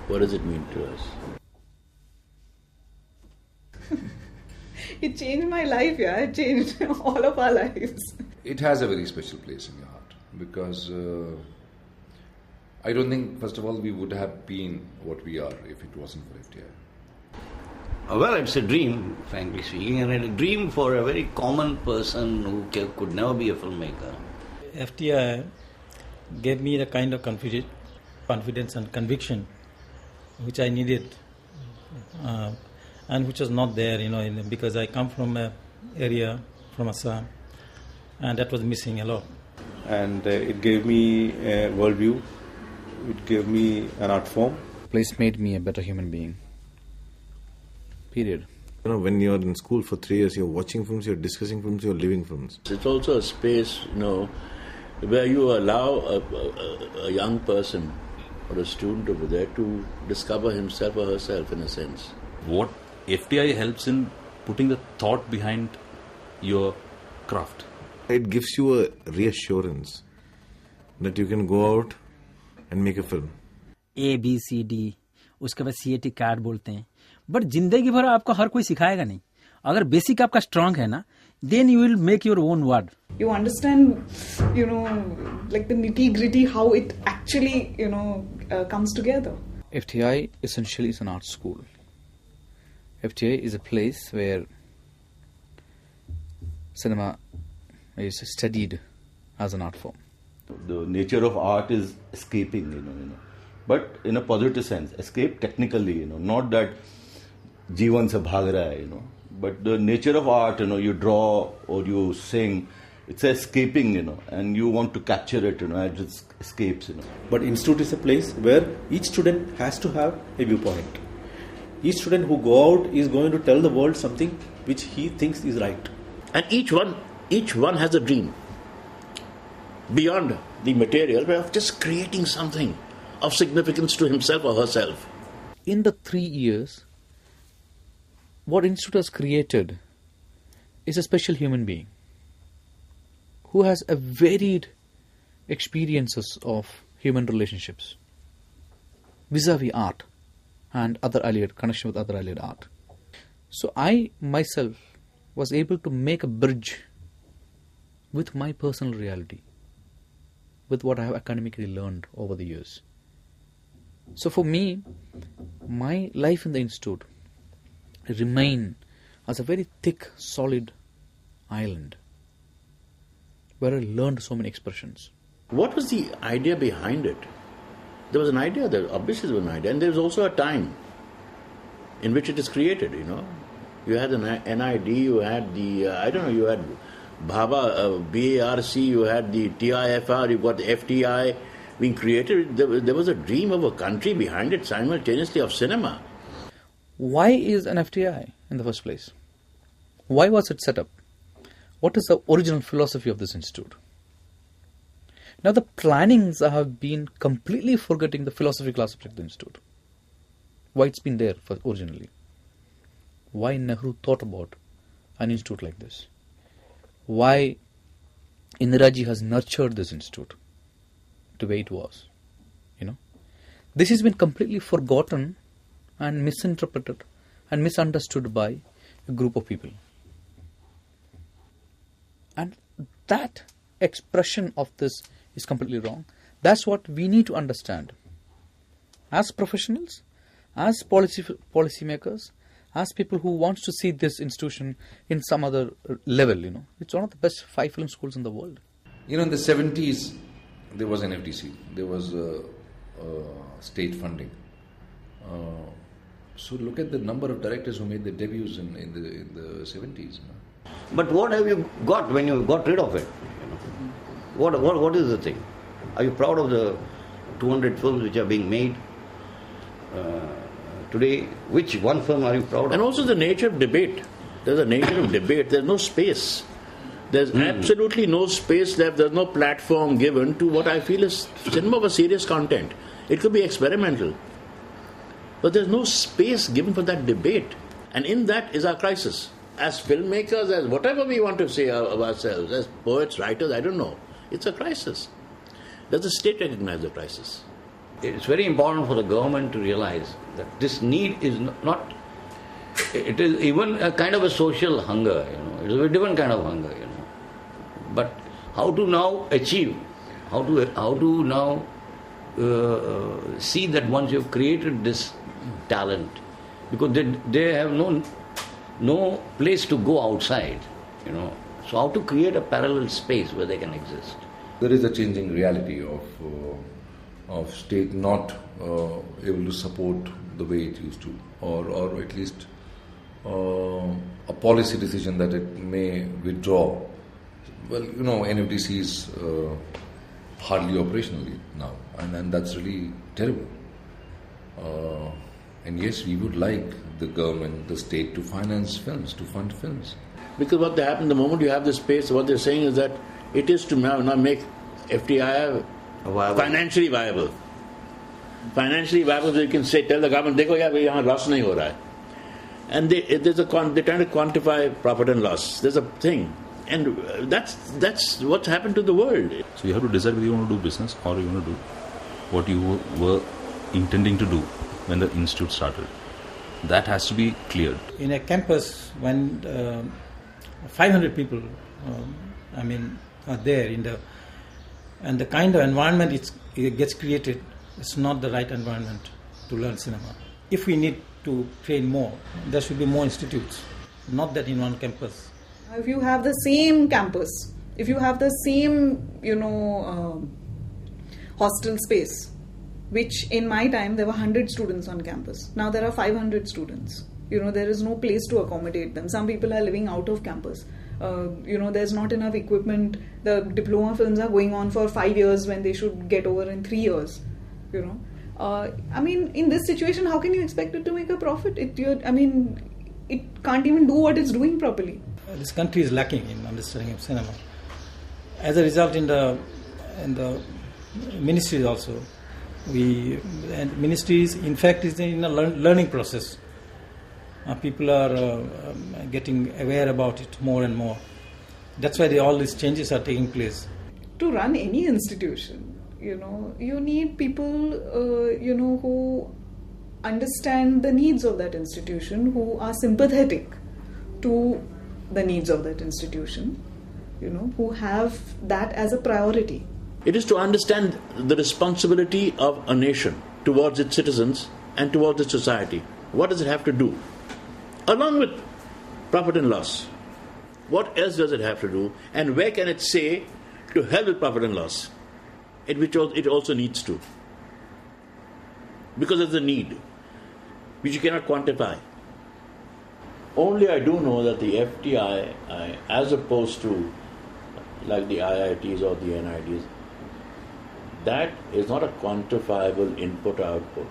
What does it mean to us? It changed my life, yeah. It changed all of our lives. It has a very special place in your heart because I don't think, first of all, we would have been what we are if it wasn't for FTII. Well, it's a dream, frankly speaking, and a dream for a very common person who could never be a filmmaker. FTII gave me the kind of confidence and conviction which I needed, and which was not there, because I come from an area, from Assam, and that was missing a lot. And it gave me a worldview, it gave me an art form. The place made me a better human being. Period. When you're in school for 3 years, you're watching films, you're discussing films, you're living films. It's also a space, where you allow a young person or a student over there to discover himself or herself, in a sense. What FTII helps in putting the thought behind your craft. It gives you a reassurance that you can go out and make a film. A, B, C, D, उसके बाद CAT card बोलते हैं. But जिंदगी भर आपको हर कोई सिखाएगा नहीं. अगर बेसिक आपका स्ट्रांग है ना, then you will make your own word. You understand, like the nitty-gritty, how it actually, comes together. FTII essentially is an art school. FTII is a place where cinema is studied as an art form. The nature of art is escaping, but in a positive sense. Escape technically, not that जीवन से भाग रहा है, but the nature of art, you draw or you sing, it's escaping, and you want to capture it, as it escapes, But institute is a place where each student has to have a viewpoint. Each student who go out is going to tell the world something which he thinks is right. And each one has a dream beyond the material, but of just creating something of significance to himself or herself. In the 3 years, what Institute has created is a special human being who has a varied experiences of human relationships vis-a-vis art and other allied connection with other allied art. So I myself was able to make a bridge with my personal reality, with what I have academically learned over the years. So for me, my life in the Institute remain as a very thick, solid island where I learned so many expressions. What was the idea behind it? There was an idea, obviously there was an idea, and there was also a time in which it is created, You had an NID, you had you had BARC, you had the TIFR, you got the FTII being created. There was a dream of a country behind it simultaneously of cinema. Why is an FTII in the first place? Why was it set up? What is the original philosophy of this institute? Now the plannings have been completely forgetting the philosophical aspect of the institute. Why it's been there originally? Why Nehru thought about an institute like this? Why Indiraji has nurtured this institute the way it was? This has been completely forgotten and misinterpreted and misunderstood by a group of people. And that expression of this is completely wrong. That's what we need to understand. As professionals, as policymakers, as people who want to see this institution in some other level, It's one of the best 5 film schools in the world. In the 70s, there was an FTC. There was state funding. So look at the number of directors who made their debuts in the 70s. But what have you got when you got rid of it? What is the thing? Are you proud of the 200 films which are being made today? Which one film are you proud of? And also the nature of debate. There's a nature of debate. There's no space. There's absolutely no space left. There's no platform given to what I feel is cinema of a serious content. It could be experimental. But there's no space given for that debate. And in that is our crisis. As filmmakers, as whatever we want to say of ourselves, as poets, writers, I don't know. It's a crisis. Does the state recognize the crisis? It's very important for the government to realize that this need is not, it is even a kind of a social hunger, It's a different kind of hunger, But how to now achieve, how to now see that once you've created this talent, because they have no place to go outside, So how to create a parallel space where they can exist? There is a changing reality of state not able to support the way it used to, or at least a policy decision that it may withdraw. Well, NFDC is hardly operationally now, and that's really terrible. And yes, we would like the government, the state to finance films, to fund films. Because what happened the moment you have this space, what they're saying is that it is to now make FTII financially viable. Financially viable, so you can say, tell the government, देखो यार यहाँ loss नहीं हो रहा है. And they're trying to quantify profit and loss. There's a thing. And that's what's happened to the world. So you have to decide whether you want to do business or you want to do what you were intending to do when the institute started. That has to be cleared. In a campus, when 500 people, are there and the kind of environment it gets created, it's not the right environment to learn cinema. If we need to train more, there should be more institutes, not that in one campus. If you have the same campus, if you have the same, hostel space, which in my time there were 100 students on campus. Now there are 500 students. There is no place to accommodate them. Some people are living out of campus. There's not enough equipment. The diploma films are going on for 5 years when they should get over in 3 years. In this situation, how can you expect it to make a profit? It can't even do what it's doing properly. This country is lacking in understanding of cinema. As a result, in the ministries also, ministries in fact is in a learning process. People are getting aware about it more and more. That's why all these changes are taking place. To run any institution, you need people, who understand the needs of that institution, who are sympathetic to the needs of that institution, who have that as a priority. It is to understand the responsibility of a nation towards its citizens and towards its society. What does it have to do? Along with profit and loss. What else does it have to do? And where can it say to hell with profit and loss? Which it also needs to. Because there's a need, which you cannot quantify. Only I do know that the FTII, as opposed to like the IITs or the NITs, that is not a quantifiable input-output.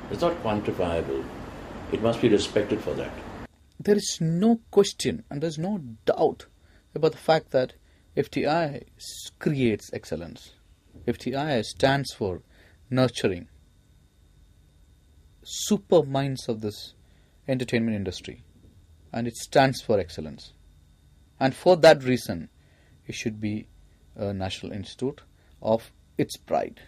It's not quantifiable. It must be respected for that. There is no question and there's no doubt about the fact that FTII creates excellence. FTII stands for nurturing super minds of this entertainment industry, and it stands for excellence. And for that reason, it should be a national institute of its pride.